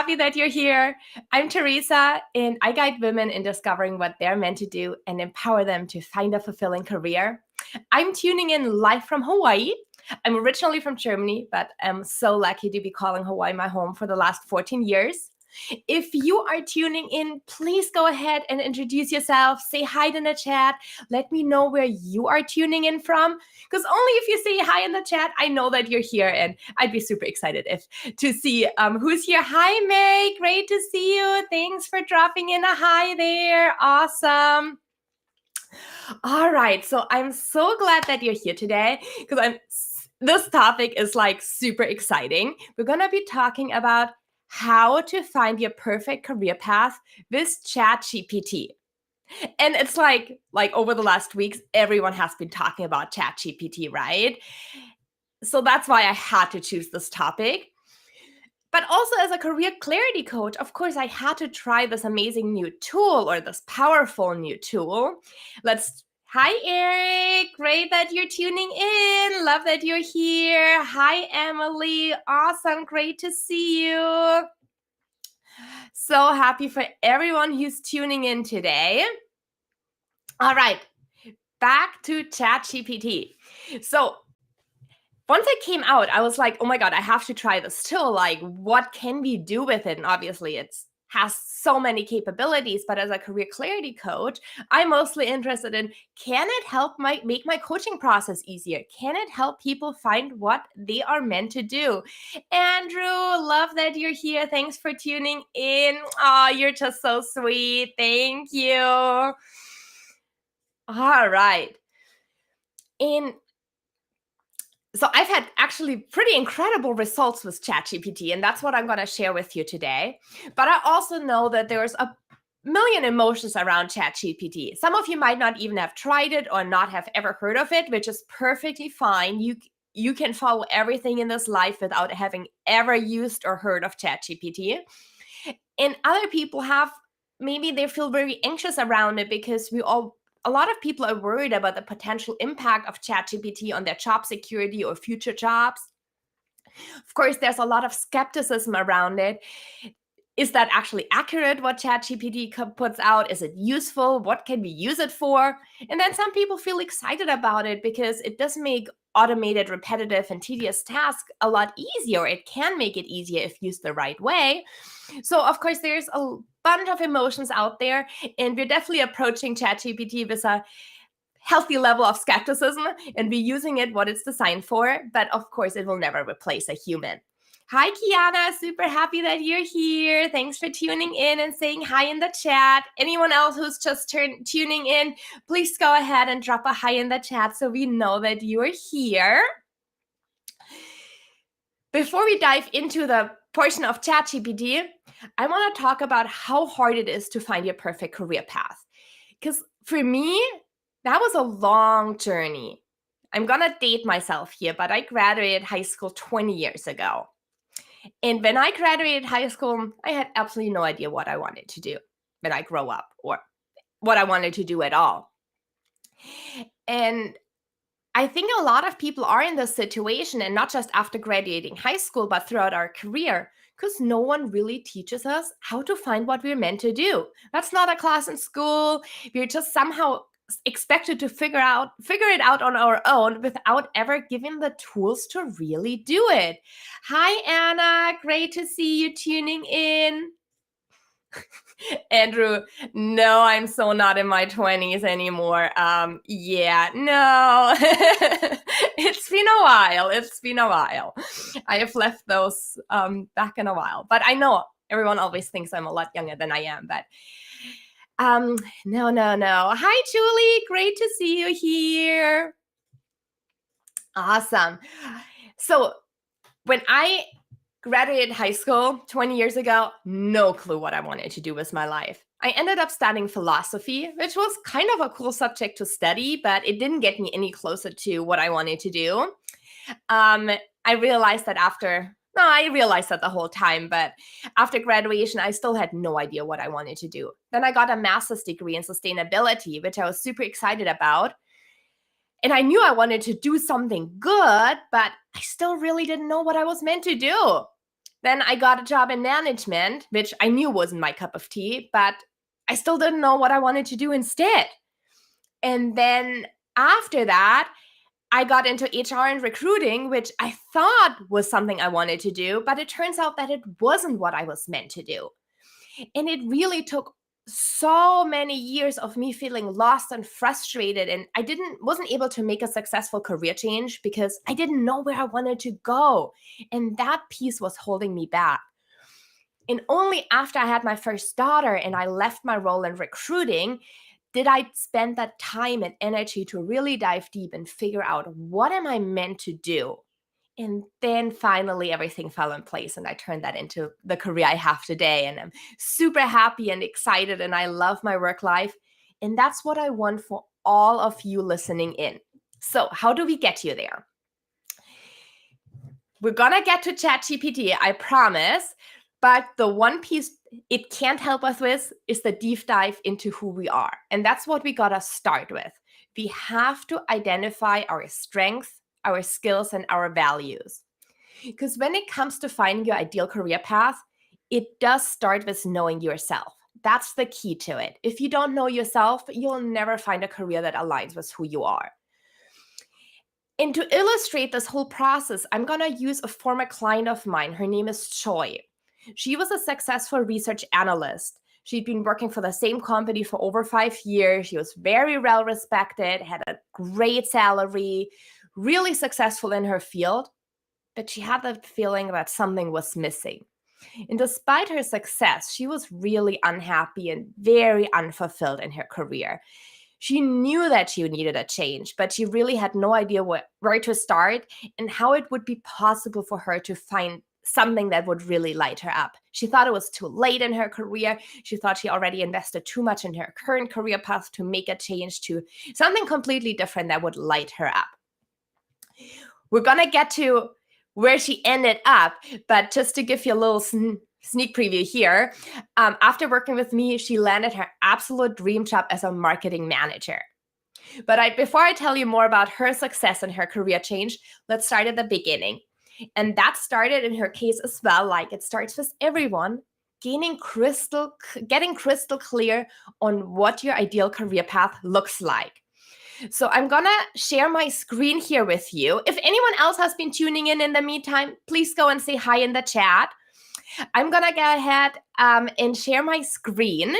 happy that you're here. I'm Teresa, and I guide women in discovering what they're meant to do and empower them to find a fulfilling career. I'm tuning in live from Hawaii. I'm originally from Germany, but I'm so lucky to be calling Hawaii my home for the last 14 years. If you are tuning in, please go ahead and introduce yourself. Say hi in the chat. Let me know where you are tuning in from. Because only if you say hi in the chat, I know that you're here. And I'd be super excited to see who's here. Hi, May. Great to see you. Thanks for dropping in a hi there. Awesome. All right. So I'm so glad that you're here today because this topic is like super exciting. We're going to be talking about how to find your perfect career path with Chat GPT. And it's like over the last weeks, everyone has been talking about Chat GPT, right? So that's why I had to choose this topic. But also as a career clarity coach, of course, I had to try this amazing new tool or this powerful new tool. Hi, Eric. Great that you're tuning in. Love that you're here. Hi, Emily. Awesome. Great to see you. So happy for everyone who's tuning in today. All right. Back to ChatGPT. So once it came out, I was like, oh my God, I have to try this tool. Like, what can we do with it? And obviously, it has so many capabilities. But as a career clarity coach, I'm mostly interested in, can it help make my coaching process easier? Can it help people find what they are meant to do? Andrew, love that you're here. Thanks for tuning in. Oh, you're just so sweet. Thank you. All right. So I've had actually pretty incredible results with ChatGPT, and that's what I'm going to share with you today. But I also know that there's a million emotions around ChatGPT. Some of you might not even have tried it or not have ever heard of it, which is perfectly fine. You can follow everything in this life without having ever used or heard of ChatGPT. And other people maybe they feel very anxious around it because a lot of people are worried about the potential impact of ChatGPT on their job security or future jobs. Of course, there's a lot of skepticism around it. Is that actually accurate, what ChatGPT puts out? Is it useful? What can we use it for? And then some people feel excited about it because it does make automated, repetitive, and tedious tasks a lot easier. It can make it easier if used the right way. So, of course, there's a bunch of emotions out there, and we're definitely approaching ChatGPT with a healthy level of skepticism, and we're using it what it's designed for. But of course, it will never replace a human. Hi, Kiana. Super happy that you're here. Thanks for tuning in and saying hi in the chat. Anyone else who's just tuning in, please go ahead and drop a hi in the chat so we know that you're here. Before we dive into the portion of ChatGPT, I want to talk about how hard it is to find your perfect career path. Because for me, that was a long journey. I'm going to date myself here, but I graduated high school 20 years ago. And when I graduated high school, I had absolutely no idea what I wanted to do when I grow up or what I wanted to do at all. And I think a lot of people are in this situation, and not just after graduating high school, but throughout our career, because no one really teaches us how to find what we're meant to do. That's not a class in school. We're just somehow expected to figure it out on our own without ever giving the tools to really do it. Hi, Anna. Great to see you tuning in. Andrew, no, I'm so not in my 20s anymore. Yeah, no. It's been a while. I have left those back in a while. But I know everyone always thinks I'm a lot younger than I am. But no. Hi, Julie. Great to see you here. Awesome. So when I graduated high school 20 years ago, no clue what I wanted to do with my life. I ended up studying philosophy, which was kind of a cool subject to study, but it didn't get me any closer to what I wanted to do. I realized that the whole time, but after graduation, I still had no idea what I wanted to do. Then I got a master's degree in sustainability, which I was super excited about. And I knew I wanted to do something good, but I still really didn't know what I was meant to do. Then I got a job in management, which I knew wasn't my cup of tea, but I still didn't know what I wanted to do instead. And then after that, I got into HR and recruiting, which I thought was something I wanted to do, but it turns out that it wasn't what I was meant to do. And it really took so many years of me feeling lost and frustrated, and I wasn't able to make a successful career change because I didn't know where I wanted to go. And that piece was holding me back. And only after I had my first daughter and I left my role in recruiting did I spend that time and energy to really dive deep and figure out what am I meant to do. And then finally everything fell in place and I turned that into the career I have today. And I'm super happy and excited and I love my work life. And that's what I want for all of you listening in. So how do we get you there? We're gonna get to Chat GPT, I promise. But the one piece it can't help us with is the deep dive into who we are. And that's what we gotta start with. We have to identify our strengths, our skills, and our values. Because when it comes to finding your ideal career path, it does start with knowing yourself. That's the key to it. If you don't know yourself, you'll never find a career that aligns with who you are. And to illustrate this whole process, I'm going to use a former client of mine. Her name is Choi. She was a successful research analyst. She'd been working for the same company for over 5 years. She was very well respected, had a great salary, really successful in her field. But she had the feeling that something was missing. And despite her success, she was really unhappy and very unfulfilled in her career. She knew that she needed a change, but she really had no idea where to start and how it would be possible for her to find something that would really light her up. She thought it was too late in her career. She thought she already invested too much in her current career path to make a change to something completely different that would light her up. We're going to get to where she ended up, but just to give you a little sneak preview here, after working with me, she landed her absolute dream job as a marketing manager. But before I tell you more about her success and her career change, let's start at the beginning. And that started in her case as well, like it starts with everyone, getting crystal clear on what your ideal career path looks like. So I'm gonna share my screen here with you. If anyone else has been tuning in the meantime, please go and say hi in the chat. I'm gonna go ahead and share my screen.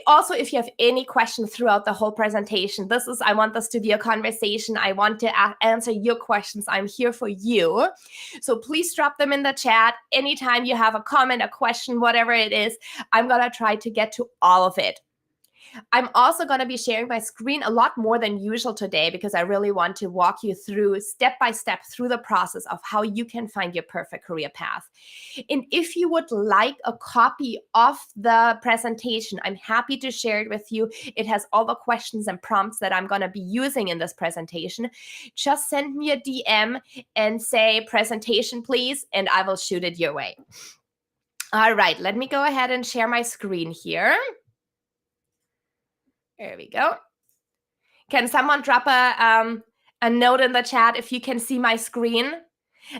Also, if you have any questions throughout the whole presentation, I want this to be a conversation. I want to answer your questions. I'm here for you. So please drop them in the chat. Anytime you have a comment, a question, whatever it is, I'm gonna try to get to all of it. I'm also going to be sharing my screen a lot more than usual today because I really want to walk you through step by step through the process of how you can find your perfect career path. And if you would like a copy of the presentation, I'm happy to share it with you. It has all the questions and prompts that I'm going to be using in this presentation. Just send me a DM and say presentation, please, and I will shoot it your way. All right, let me go ahead and share my screen here. There we go. Can someone drop a note in the chat if you can see my screen?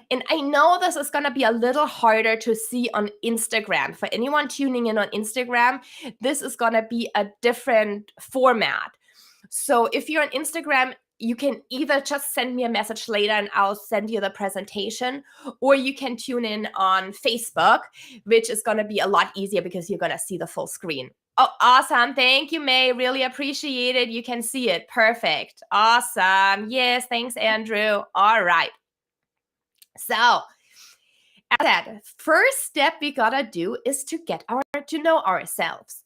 And I know this is going to be a little harder to see on Instagram. For anyone tuning in on Instagram, this is going to be a different format. So if you're on Instagram, you can either just send me a message later and I'll send you the presentation, or you can tune in on Facebook, which is going to be a lot easier because you're going to see the full screen. Oh, awesome. Thank you, May. Really appreciate it. You can see it. Perfect. Awesome. Yes, thanks, Andrew. All right. So, as I said, first step we gotta do is to get to know ourselves.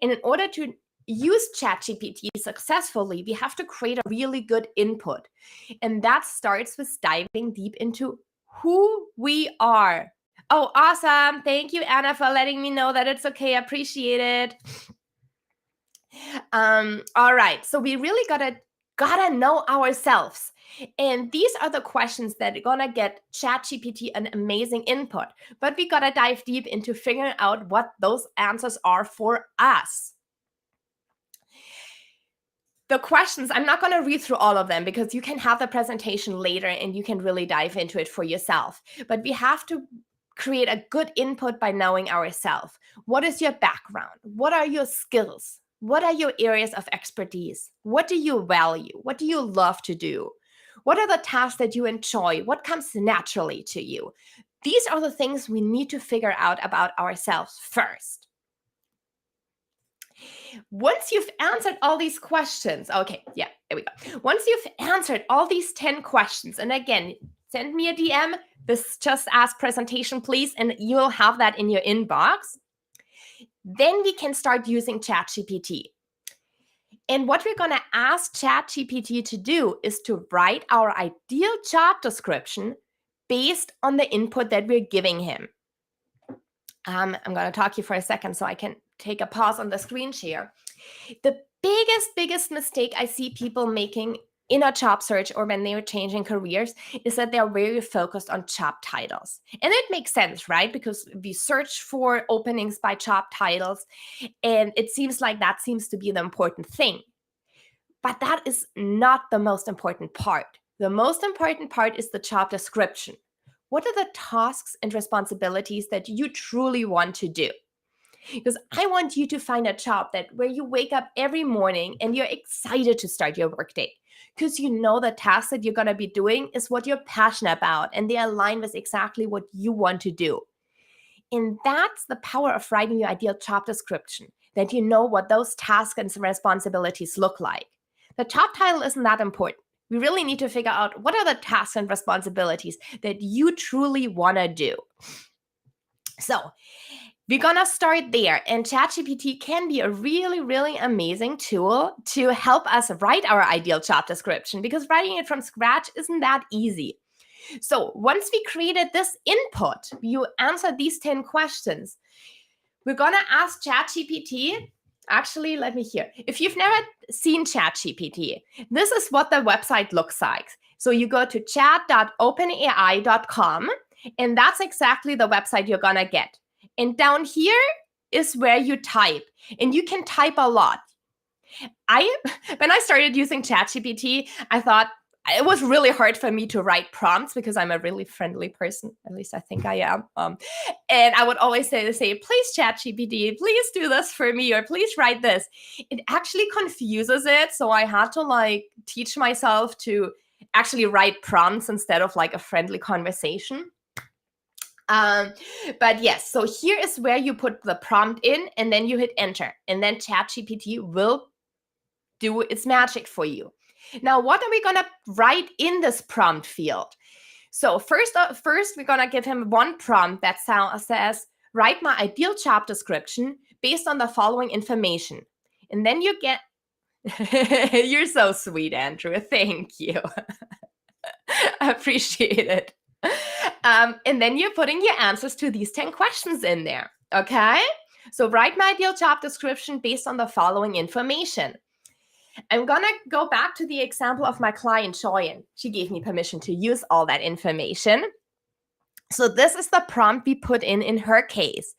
And in order to use Chat GPT successfully, we have to create a really good input. And that starts with diving deep into who we are. Oh, awesome. Thank you, Anna, for letting me know that it's okay. Appreciate it. All right. So we really gotta know ourselves. And these are the questions that are gonna get ChatGPT an amazing input. But we gotta dive deep into figuring out what those answers are for us. The questions, I'm not going to read through all of them because you can have the presentation later and you can really dive into it for yourself. But we have to create a good input by knowing ourselves. What is your background? What are your skills? What are your areas of expertise? What do you value? What do you love to do? What are the tasks that you enjoy? What comes naturally to you? These are the things we need to figure out about ourselves first. Once you've answered all these questions, okay, yeah, there we go. Once you've answered all these 10 questions, and again, send me a DM, this just ask presentation, please, and you'll have that in your inbox. Then we can start using Chat GPT. And what we're going to ask Chat GPT to do is to write our ideal job description based on the input that we're giving him. I'm going to talk to you for a second so I can take a pause on the screen share. The biggest mistake I see people making in a job search or when they're changing careers is that they're very focused on job titles. And it makes sense, right? Because we search for openings by job titles, and it seems like that seems to be the important thing. But that is not the most important part. The most important part is the job description. What are the tasks and responsibilities that you truly want to do? Because I want you to find a job that where you wake up every morning and you're excited to start your workday, because you know the tasks that you're going to be doing is what you're passionate about and they align with exactly what you want to do. And that's the power of writing your ideal job description, that you know what those tasks and responsibilities look like. The job title isn't that important. We really need to figure out what are the tasks and responsibilities that you truly want to do. So we're going to start there. And ChatGPT can be a really amazing tool to help us write our ideal job description, because writing it from scratch isn't that easy. So once we created this input, you answer these 10 questions. We're going to ask ChatGPT. Actually, let me hear. If you've never seen ChatGPT, this is what the website looks like. So you go to chat.openai.com, and that's exactly the website you're going to get. And down here is where you type, and you can type a lot. When I started using ChatGPT, I thought it was really hard for me to write prompts because I'm a really friendly person. At least I think I am. And I would always say, please ChatGPT, please do this for me, or please write this. It actually confuses it. So I had to teach myself to actually write prompts instead of a friendly conversation. But yes, so here is where you put the prompt in and then you hit enter, and then ChatGPT will do its magic for you. Now, what are we going to write in this prompt field? So first we're going to give him one prompt that says, write my ideal job description based on the following information. And then you get, you're so sweet, Andrew. Thank you. I appreciate it. And then you're putting your answers to these 10 questions in there, okay? So write my ideal job description based on the following information. I'm going to go back to the example of my client, Joyen. She gave me permission to use all that information. So this is the prompt we put in her case.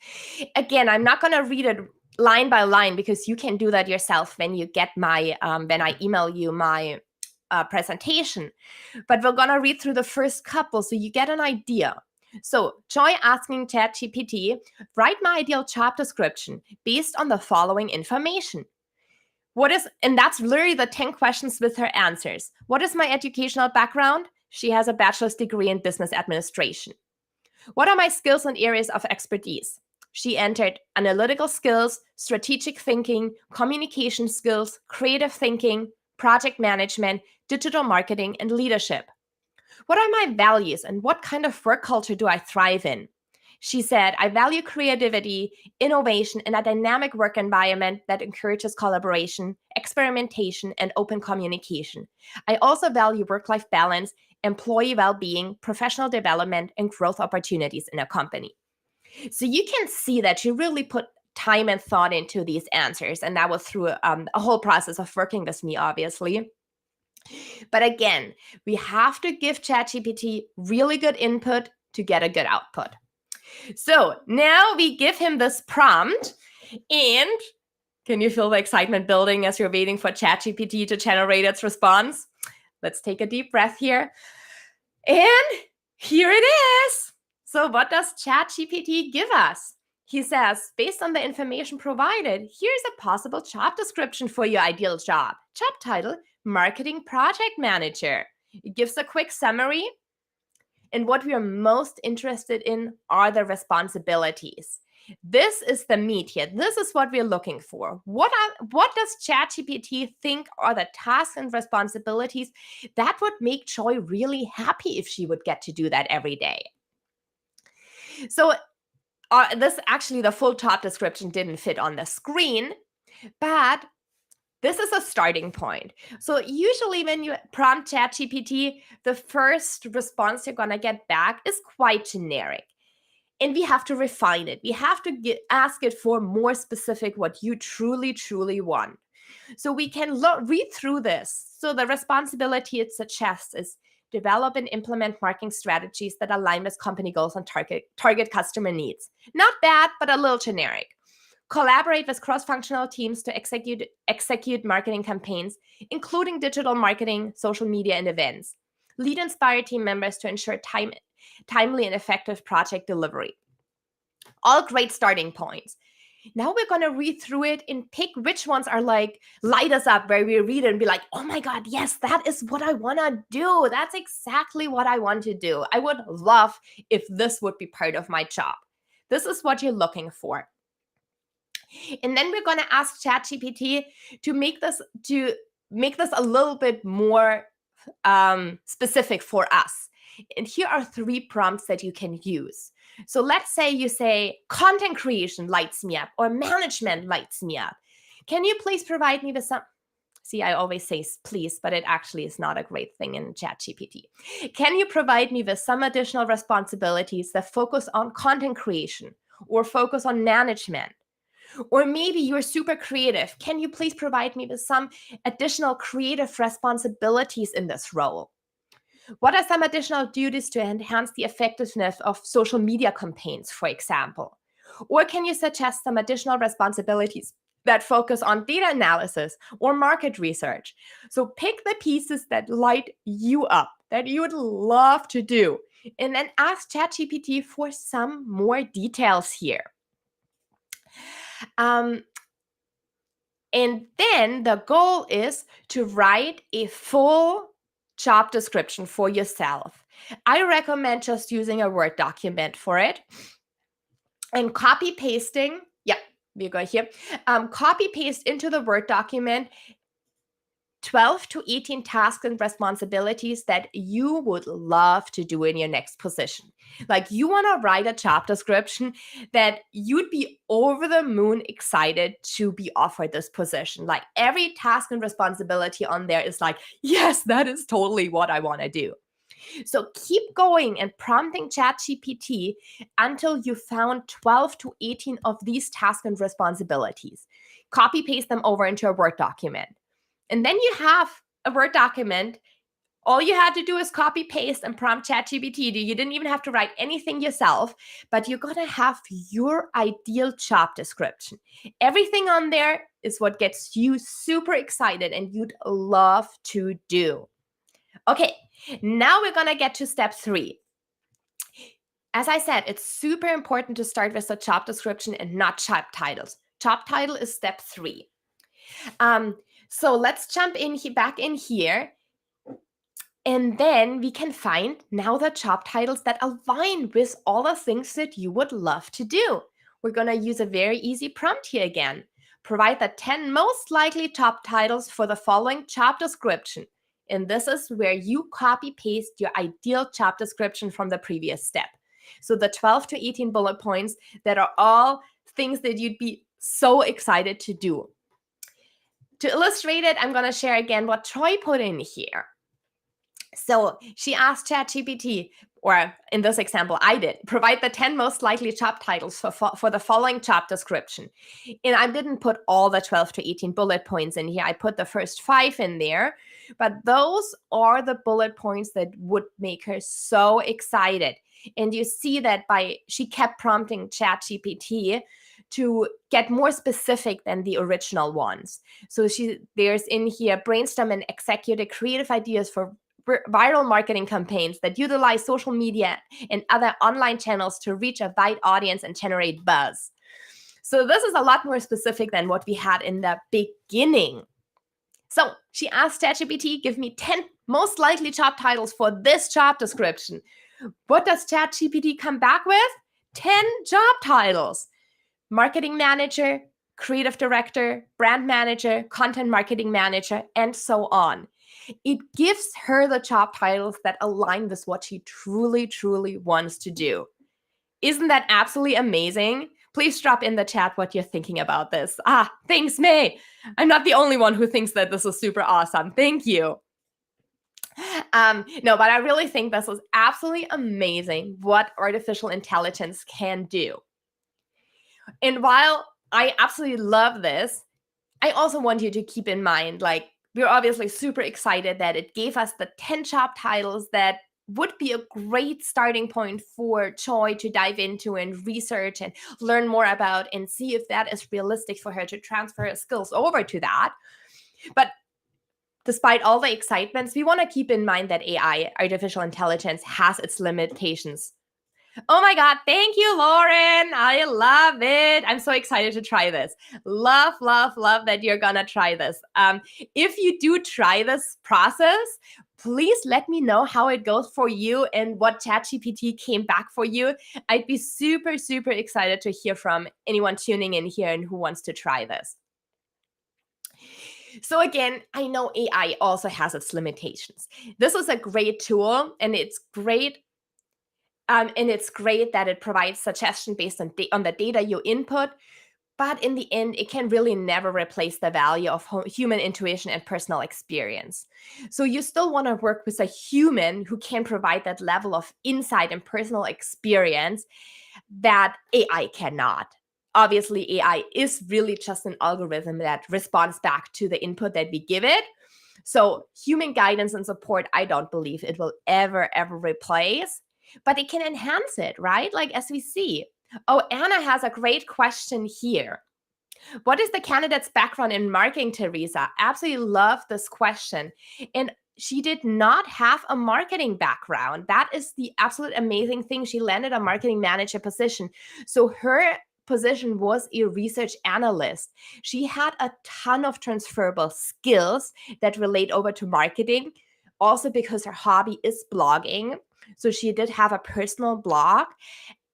Again, I'm not going to read it line by line because you can do that yourself when you get my, when I email you my presentation. But we're going to read through the first couple so you get an idea. So Joy asking ChatGPT, write my ideal job description based on the following information. And that's literally the 10 questions with her answers. What is my educational background? She has a bachelor's degree in business administration. What are my skills and areas of expertise? She entered analytical skills, strategic thinking, communication skills, creative thinking, project management, digital marketing, and leadership. What are my values and what kind of work culture do I thrive in? She said, I value creativity, innovation, and a dynamic work environment that encourages collaboration, experimentation, and open communication. I also value work-life balance, employee well-being, professional development, and growth opportunities in a company. So you can see that she really put time and thought into these answers, and that was through a whole process of working with me, obviously. But again, we have to give ChatGPT really good input to get a good output. So now we give him this prompt, and can you feel the excitement building as you're waiting for ChatGPT to generate its response? Let's take a deep breath here. And here it is. So what does Chat GPT give us? He says, based on the information provided, here's a possible job description for your ideal job. Job title, Marketing Project Manager. It gives a quick summary. And what we are most interested in are the responsibilities. This is the meat here. This is what we're looking for. What does ChatGPT think are the tasks and responsibilities that would make Joy really happy if she would get to do that every day? So this actually, the full job description didn't fit on the screen, but this is a starting point. So usually when you prompt ChatGPT, the first response you're going to get back is quite generic. And we have to refine it. We have to ask it for more specific what you truly, truly want. So we can read through this. So the responsibility it suggests is develop and implement marketing strategies that align with company goals and target customer needs. Not bad, but a little generic. Collaborate with cross-functional teams to execute marketing campaigns, including digital marketing, social media, and events. Lead inspire team members to ensure timely and effective project delivery. All great starting points. Now we're going to read through it and pick which ones are like light us up, where we read it and be like, oh my God, yes, that is what I want to do. That's exactly what I want to do. I would love if this would be part of my job. This is what you're looking for. And then we're going to ask ChatGPT to make this a little bit more specific for us. And here are 3 prompts that you can use. So let's say you say content creation lights me up or management lights me up. Can you please provide me with some... See, I always say please, but it actually is not a great thing in ChatGPT. Can you provide me with some additional responsibilities that focus on content creation or focus on management? Or maybe you're super creative. Can you please provide me with some additional creative responsibilities in this role? What are some additional duties to enhance the effectiveness of social media campaigns, for example? Or can you suggest some additional responsibilities that focus on data analysis or market research? So pick the pieces that light you up, that you would love to do, and then ask ChatGPT for some more details here. And then the goal is to write a full job description for yourself. I recommend just using a Word document for it and copy pasting. Yeah, we go here. Copy paste into the Word document 12 to 18 tasks and responsibilities that you would love to do in your next position. Like you want to write a job description that you'd be over the moon excited to be offered this position. Like every task and responsibility on there is like, yes, that is totally what I want to do. So keep going and prompting ChatGPT until you found 12 to 18 of these tasks and responsibilities. Copy paste them over into a Word document. And then you have a Word document. All you had to do is copy paste and prompt ChatGPT. You didn't even have to write anything yourself, but you're going to have your ideal job description. Everything on there is what gets you super excited and you'd love to do. Okay, now we're going to get to step 3. As I said, it's super important to start with the job description and not job titles. Job title is step 3. So let's jump back in here. And then we can find now the job titles that align with all the things that you would love to do. We're going to use a very easy prompt here again. Provide the 10 most likely job titles for the following job description. And this is where you copy paste your ideal job description from the previous step. So the 12 to 18 bullet points that are all things that you'd be so excited to do. To illustrate it, I'm going to share again what Troy put in here. So she asked ChatGPT, or in this example, I did, provide the 10 most likely job titles for the following job description. And I didn't put all the 12 to 18 bullet points in here. I put the first 5 in there, but those are the bullet points that would make her so excited. And you see that she kept prompting ChatGPT to get more specific than the original ones. So there's in here, brainstorm and execute creative ideas for viral marketing campaigns that utilize social media and other online channels to reach a wide audience and generate buzz. So this is a lot more specific than what we had in the beginning. So she asked ChatGPT, give me 10 most likely job titles for this job description. What does ChatGPT come back with? 10 job titles. Marketing manager, creative director, brand manager, content marketing manager, and so on. It gives her the job titles that align with what she truly, truly wants to do. Isn't that absolutely amazing? Please drop in the chat what you're thinking about this. Thanks, May. I'm not the only one who thinks that this is super awesome. Thank you. No, but I really think this is absolutely amazing what artificial intelligence can do. And while I absolutely love this, I also want you to keep in mind, like, we're obviously super excited that it gave us the 10 job titles that would be a great starting point for Joy to dive into and research and learn more about and see if that is realistic for her to transfer her skills over to that. But despite all the excitements, we want to keep in mind that AI, artificial intelligence, has its limitations. Oh my God, thank you, Lauren. I love it. I'm so excited to try this. Love, love, love that you're gonna try this. If you do try this process, please let me know how it goes for you and what ChatGPT came back for you. I'd be super, super excited to hear from anyone tuning in here and who wants to try this. So again, I know AI also has its limitations. This is a great tool, and it's great that it provides suggestion based on the data you input, but in the end, it can really never replace the value of human intuition and personal experience. So you still want to work with a human who can provide that level of insight and personal experience that AI cannot. Obviously, AI is really just an algorithm that responds back to the input that we give it. So human guidance and support, I don't believe it will ever replace. But it can enhance it, right? Like, as we see. Oh, Anna has a great question here. What is the candidate's background in marketing, Teresa? Absolutely love this question. And she did not have a marketing background. That is the absolute amazing thing. She landed a marketing manager position. So her position was a research analyst. She had a ton of transferable skills that relate over to marketing, also because her hobby is blogging. So she did have a personal blog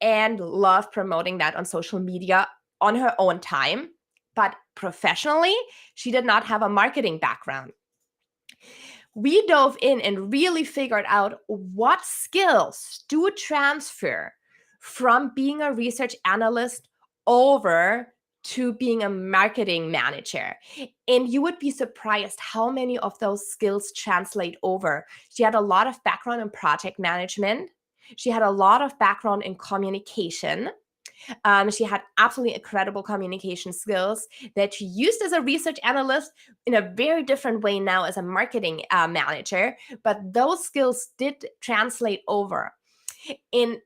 and loved promoting that on social media on her own time. But professionally, she did not have a marketing background. We dove in and really figured out what skills do transfer from being a research analyst over to being a marketing manager. And you would be surprised how many of those skills translate over. She had a lot of background in project management. She had a lot of background in communication. She had absolutely incredible communication skills that she used as a research analyst in a very different way now as a marketing manager. But those skills did translate over. In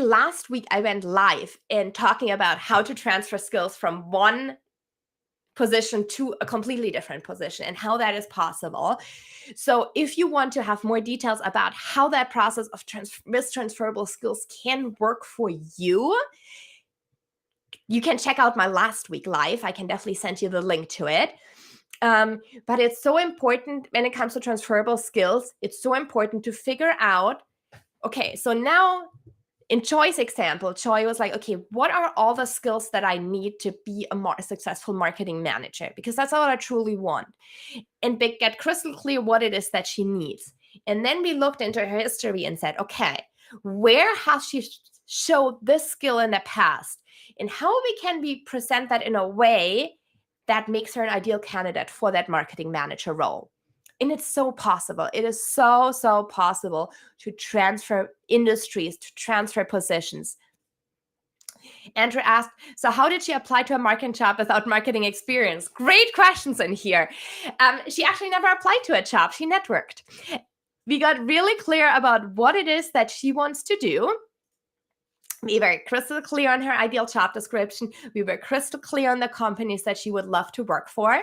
last week, I went live and talking about how to transfer skills from one position to a completely different position and how that is possible. So if you want to have more details about how that process of transferable skills can work for you, you can check out my last week live. I can definitely send you the link to it. But it's so important when it comes to transferable skills. It's so important to figure out, okay, so now in Joy's example, Joy was like, okay, what are all the skills that I need to be a more successful marketing manager? Because that's what I truly want. And get crystal clear what it is that she needs. And then we looked into her history and said, okay, where has she showed this skill in the past? And how we can present that in a way that makes her an ideal candidate for that marketing manager role. And it's so possible. It is so, so possible to transfer industries, to transfer positions. Andrew asked, so how did she apply to a marketing job without marketing experience? Great questions in here. She actually never applied to a job. She networked. We got really clear about what it is that she wants to do. We were crystal clear on her ideal job description. We were crystal clear on the companies that she would love to work for.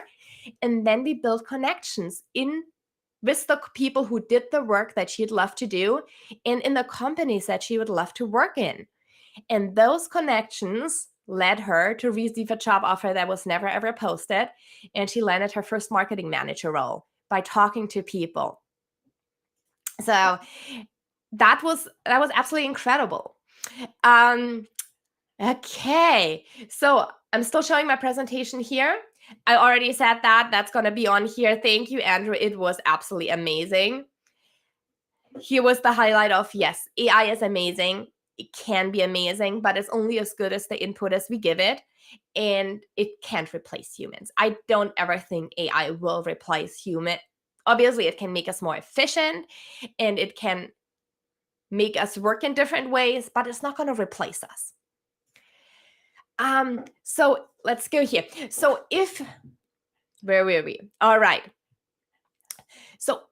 And then we built connections in with the people who did the work that she'd love to do and in the companies that she would love to work in. And those connections led her to receive a job offer that was never ever posted. And she landed her first marketing manager role by talking to people. So that was absolutely incredible. Okay, so I'm still showing my presentation here. I already said that's going to be on here. Thank you, Andrew. It was absolutely amazing. Here was the highlight of, yes, AI is amazing. It can be amazing, but it's only as good as the input as we give it. And it can't replace humans. I don't ever think AI will replace human. Obviously, it can make us more efficient and it can make us work in different ways, but it's not going to replace us. So let's go here. So where were we? All right. So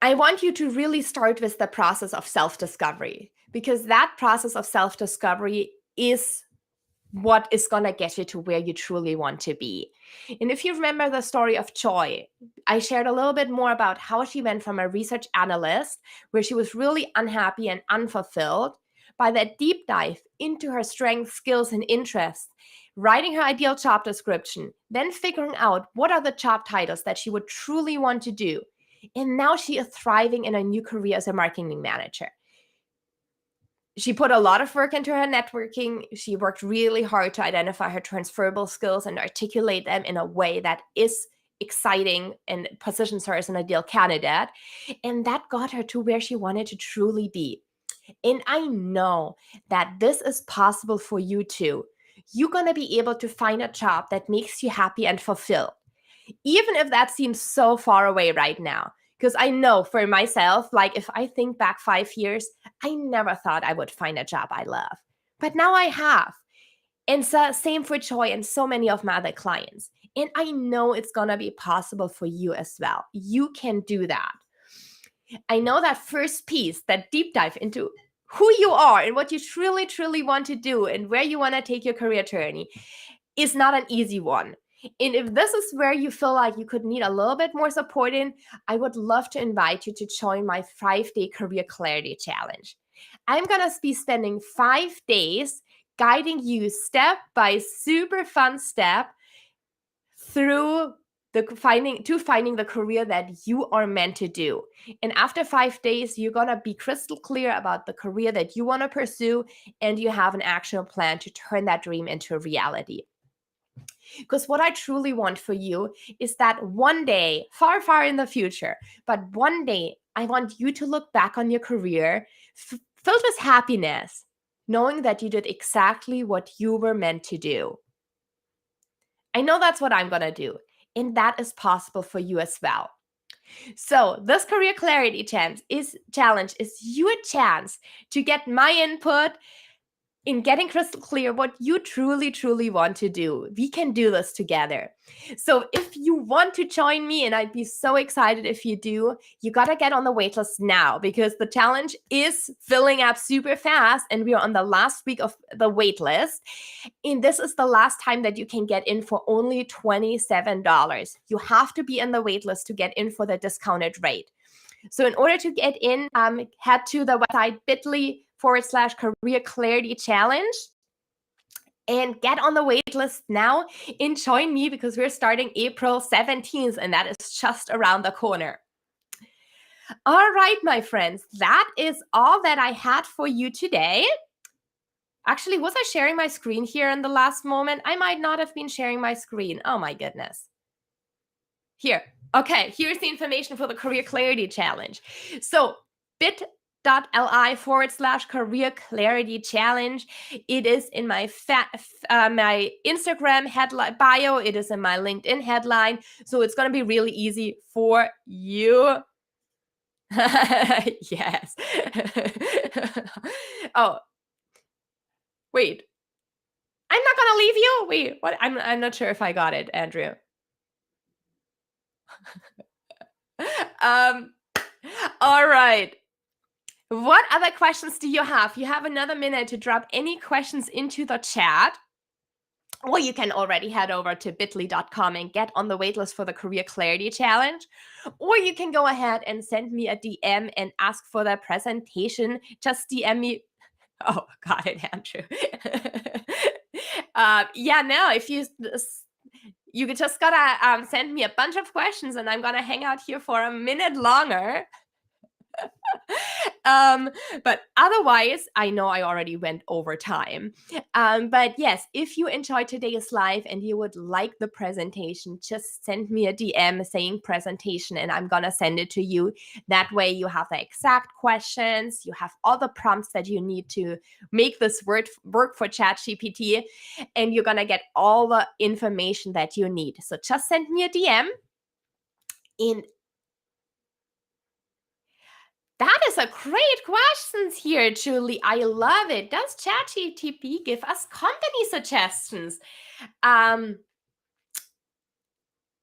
I want you to really start with the process of self-discovery, because that process of self-discovery is what is going to get you to where you truly want to be. And if you remember the story of Joy, I shared a little bit more about how she went from a research analyst, where she was really unhappy and unfulfilled, by that deep dive into her strengths, skills, and interests, writing her ideal job description, then figuring out what are the job titles that she would truly want to do. And now she is thriving in a new career as a marketing manager. She put a lot of work into her networking. She worked really hard to identify her transferable skills and articulate them in a way that is exciting and positions her as an ideal candidate. And that got her to where she wanted to truly be. And I know that this is possible for you too. You're going to be able to find a job that makes you happy and fulfilled, even if that seems so far away right now. Because I know for myself, like if I think back 5 years, I never thought I would find a job I love. But now I have. And so same for Joy and so many of my other clients. And I know it's going to be possible for you as well. You can do that. I know that first piece, that deep dive into who you are and what you truly, truly want to do and where you want to take your career journey, is not an easy one. And if this is where you feel like you could need a little bit more support in, I would love to invite you to join my 5-day career clarity challenge. I'm going to be spending 5 days guiding you step by super fun step through finding the career that you are meant to do. And after 5 days, you're going to be crystal clear about the career that you want to pursue, and you have an action plan to turn that dream into a reality. Because what I truly want for you is that one day, far, far in the future, but one day, I want you to look back on your career filled with happiness, knowing that you did exactly what you were meant to do. I know that's what I'm going to do, and that is possible for you as well. So this career clarity challenge is your chance to get my input in getting crystal clear what you truly, truly want to do. We can do this together. So if you want to join me, and I'd be so excited if you do, you got to get on the waitlist now, because the challenge is filling up super fast and we are on the last week of the waitlist. And this is the last time that you can get in for only $27. You have to be in the waitlist to get in for the discounted rate. So in order to get in, head to the website bit.ly/career clarity challenge and get on the wait list now and join me, because we're starting April 17th and that is just around the corner. All right, my friends, that is all that I had for you today. Actually, was I sharing my screen here in the last moment? I might not have been sharing my screen. Oh my goodness. Here. Okay, here's the information for the Career Clarity Challenge. So bit.ly/career clarity challenge. It is in my my Instagram headline bio. It is in my LinkedIn headline. So it's going to be really easy for you. Yes. Oh, wait. I'm not going to leave you. Wait, what? I'm not sure if I got it, Andrew. All right. What other questions do you have? You have another minute to drop any questions into the chat. Or you can already head over to bit.ly.com and get on the waitlist for the Career Clarity Challenge. Or you can go ahead and send me a DM and ask for that presentation. Just DM me. Oh, got it, Andrew. If you just gotta send me a bunch of questions and I'm gonna hang out here for a minute longer. But otherwise, I know I already went over time. But yes, if you enjoyed today's live and you would like the presentation, just send me a DM saying presentation and I'm going to send it to you. That way you have the exact questions, you have all the prompts that you need to make this work for Chat GPT, and you're going to get all the information that you need. So just send me a DM. That is a great question here, Julie. I love it. Does ChatGPT give us company suggestions?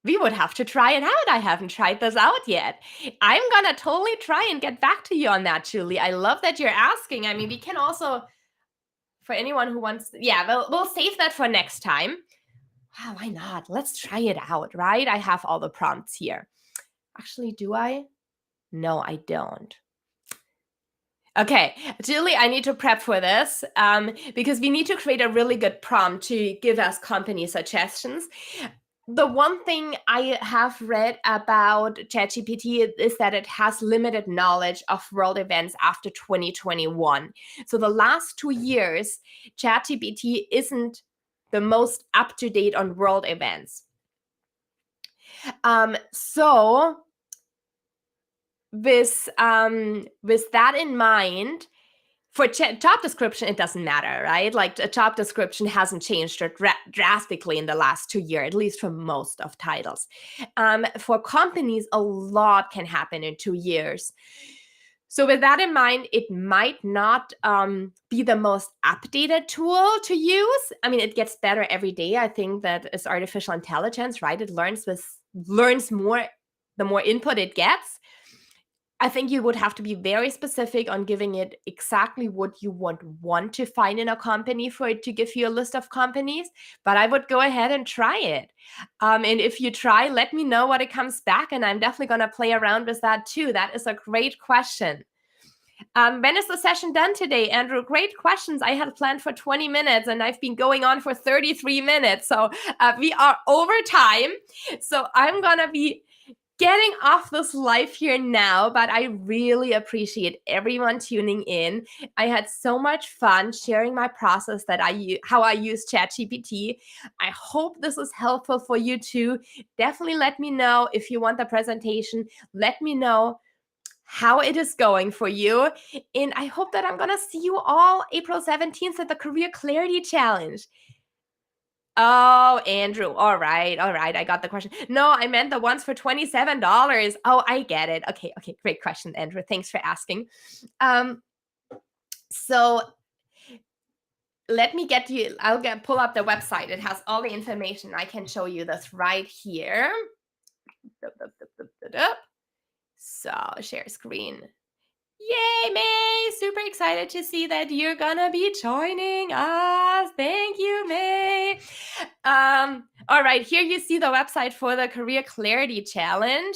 We would have to try it out. I haven't tried this out yet. I'm going to totally try and get back to you on that, Julie. I love that you're asking. I mean, we can also, for anyone who wants, we'll save that for next time. Wow, why not? Let's try it out, right? I have all the prompts here. Actually, do I? No, I don't. Okay, Julie, I need to prep for this because we need to create a really good prompt to give us company suggestions. The one thing I have read about ChatGPT is that it has limited knowledge of world events after 2021. So the last 2 years, ChatGPT isn't the most up-to-date on world events. So with that in mind, for job description, it doesn't matter, right? Like a job description hasn't changed drastically in the last 2 years, at least for most of titles. For companies, a lot can happen in 2 years. So with that in mind, it might not be the most updated tool to use. I mean, it gets better every day. I think that it's artificial intelligence, right? It learns more the more input it gets. I think you would have to be very specific on giving it exactly what you would want to find in a company for it to give you a list of companies. But I would go ahead and try it. And if you try, let me know what it comes back. And I'm definitely going to play around with that too. That is a great question. When is the session done today, Andrew? Great questions. I had planned for 20 minutes and I've been going on for 33 minutes. So we are over time. So I'm going to be getting off this live here now, but I really appreciate everyone tuning in. I had so much fun sharing my process how I use ChatGPT. I hope this is helpful for you too. Definitely let me know if you want the presentation. Let me know how it is going for you. And I hope that I'm going to see you all April 17th at the Career Clarity Challenge. Oh, Andrew. All right. I got the question. No, I meant the ones for $27. Oh, I get it. Okay. Great question, Andrew. Thanks for asking. So let me pull up the website. It has all the information. I can show you this right here. So share screen. Yay, May! Super excited to see that you're gonna be joining us. Thank you, May. All right, here you see the website for the Career Clarity Challenge.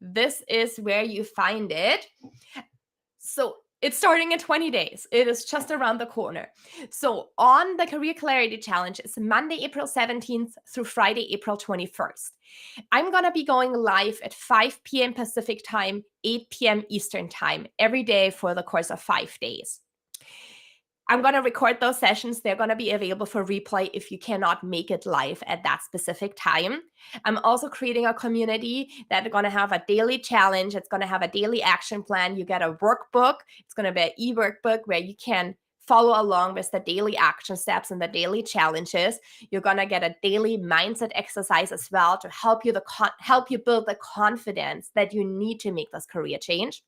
This is where you find it. So it's starting in 20 days. It is just around the corner. So on the Career Clarity Challenge, it's Monday, April 17th through Friday, April 21st. I'm going to be going live at 5 p.m. Pacific time, 8 p.m. Eastern time every day for the course of 5 days. I'm going to record those sessions. They're going to be available for replay if you cannot make it live at that specific time. I'm also creating a community that's going to have a daily challenge. It's going to have a daily action plan. You get a workbook. It's going to be an e-workbook where you can follow along with the daily action steps and the daily challenges. You're going to get a daily mindset exercise as well to help you build the confidence that you need to make this career change.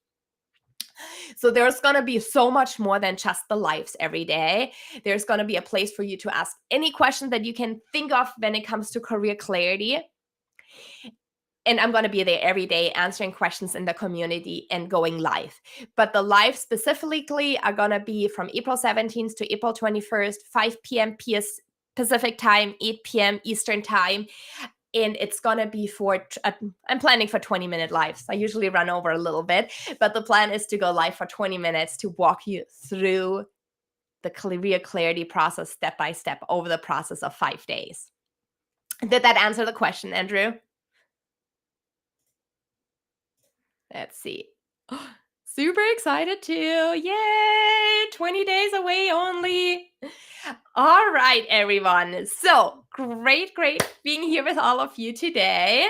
So there's going to be so much more than just the lives every day. There's going to be a place for you to ask any question that you can think of when it comes to career clarity. And I'm going to be there every day answering questions in the community and going live. But the live specifically are going to be from April 17th to April 21st, 5 p.m. Pacific time, 8 p.m. Eastern time. And it's going to be I'm planning for 20-minute lives. I usually run over a little bit, but the plan is to go live for 20 minutes to walk you through the career clarity process step by step over the process of 5 days. Did that answer the question, Andrew? Let's see. Super excited too. Yay! 20 days away only. All right, everyone. So great being here with all of you today.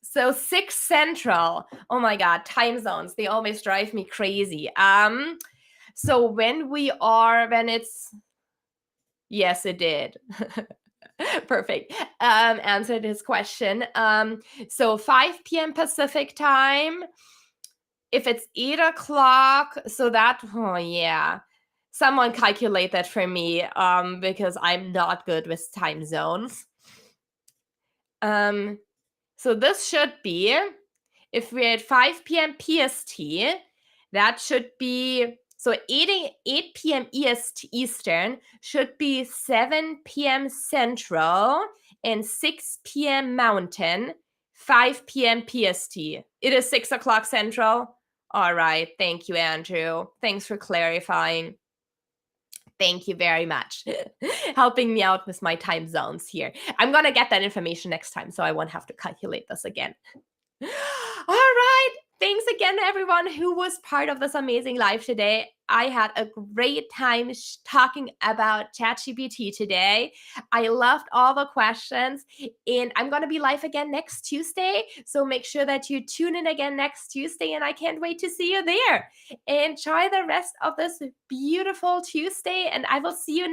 So 6 Central. Oh my God, time zones. They always drive me crazy. So when it's, yes, it did. Perfect. Answered his question. So 5 p.m. Pacific time. If it's 8 o'clock, so that, oh yeah. Someone calculate that for me, because I'm not good with time zones. So this should be, if we're at 5 p.m. PST, that should be, so 8 p.m. Eastern should be 7 p.m. Central and 6 p.m. Mountain, 5 p.m. PST. It is 6 o'clock Central. All right. Thank you, Andrew. Thanks for clarifying. Thank you very much. Helping me out with my time zones here. I'm going to get that information next time, so I won't have to calculate this again. All right. Thanks again to everyone who was part of this amazing live today. I had a great time talking about Chat GPT today. I loved all the questions, and I'm going to be live again next Tuesday. So make sure that you tune in again next Tuesday, and I can't wait to see you there. Enjoy the rest of this beautiful Tuesday, and I will see you